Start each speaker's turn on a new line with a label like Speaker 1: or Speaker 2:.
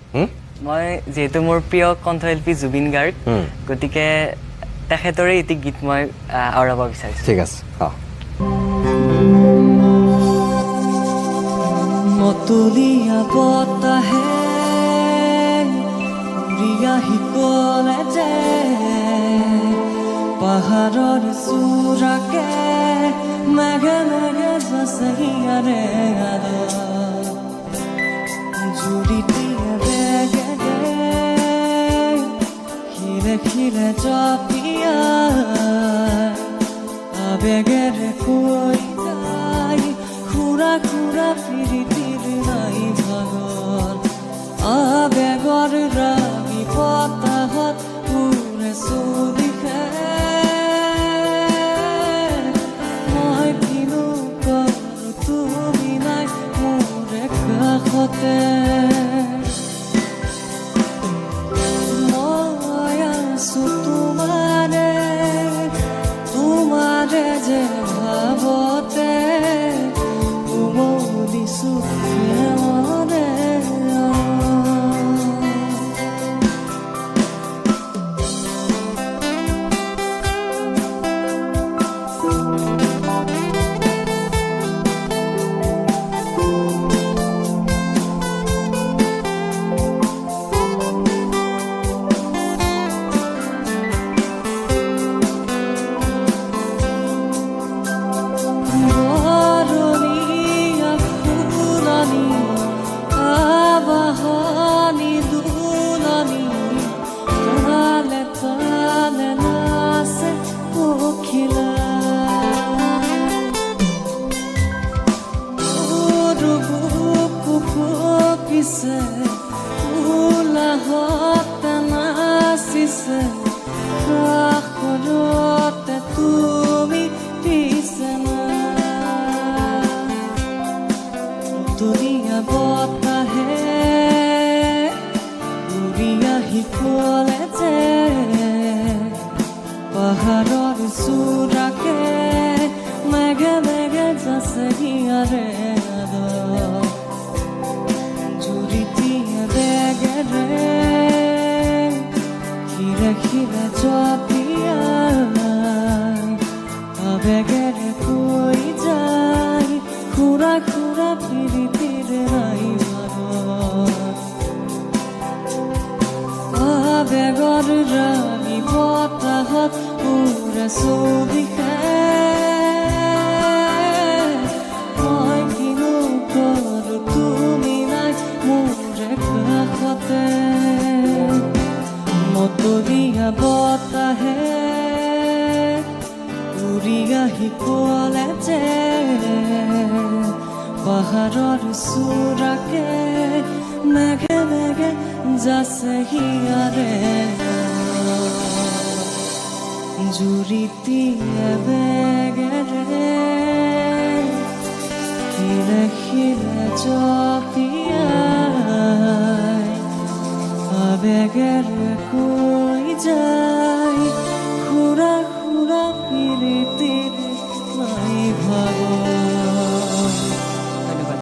Speaker 1: মই যেহেতু মোৰ প্ৰিয় কণ্ঠশিল্পী জুবিন গাৰ্গ গতিকে তেখেতৰে এটি গীত মই আওৰাব বিচাৰিছোঁ
Speaker 2: ঠিক আছে
Speaker 1: মতুলীয়া বতাহে উৰিয়া শিকলে যে পাহাৰৰ চূড়াকে মেঘে মেঘে যাচহিয়াৰে জুৰিটিয়ে বেগেৰে শিৰে শিৰে জপিয়া আবেগেৰে কৈ যায় খুৰা খুৰা প্ৰীতিৰ নাই ভাগৰ আবেগৰ ৰাগী বতাহত উৰে চলিখে মই কিনো কৰোঁ তুমি নাই মোৰে কাষতে মই আছো তোমাৰে যে ভাবতে উমলিছো প্ৰেমৰে তুমি পিছে দুনিয়া বতাহে উৰিয়া শিকলে যে পাহাৰৰ চূড়াকে মেঘে মেঘে যাচহিয়াৰে জুৰিটিয়ে বেগেৰে শিৰে শিৰে জপিয়া আবেগেৰে কৈ যায় খুৰা খুৰা প্ৰীতিৰ নাই ভাগৰ আবেগৰ ৰাগী বতাহত উৰে চলিখে মই কিনো কৰোঁ তুমি নাই মোৰে কাষতে মতুলীয়া বতাহে উৰিয়া শিকলে যে পাহাৰৰ চূড়াকে মেঘে মেঘে যাচহিয়াৰে জুৰিটিয়ে বেগেৰে শিৰে শিৰে জপিয়াই আবেগেৰে কৈ যায় খুৰা খুৰা প্ৰীতিৰ নাই ভাগৰ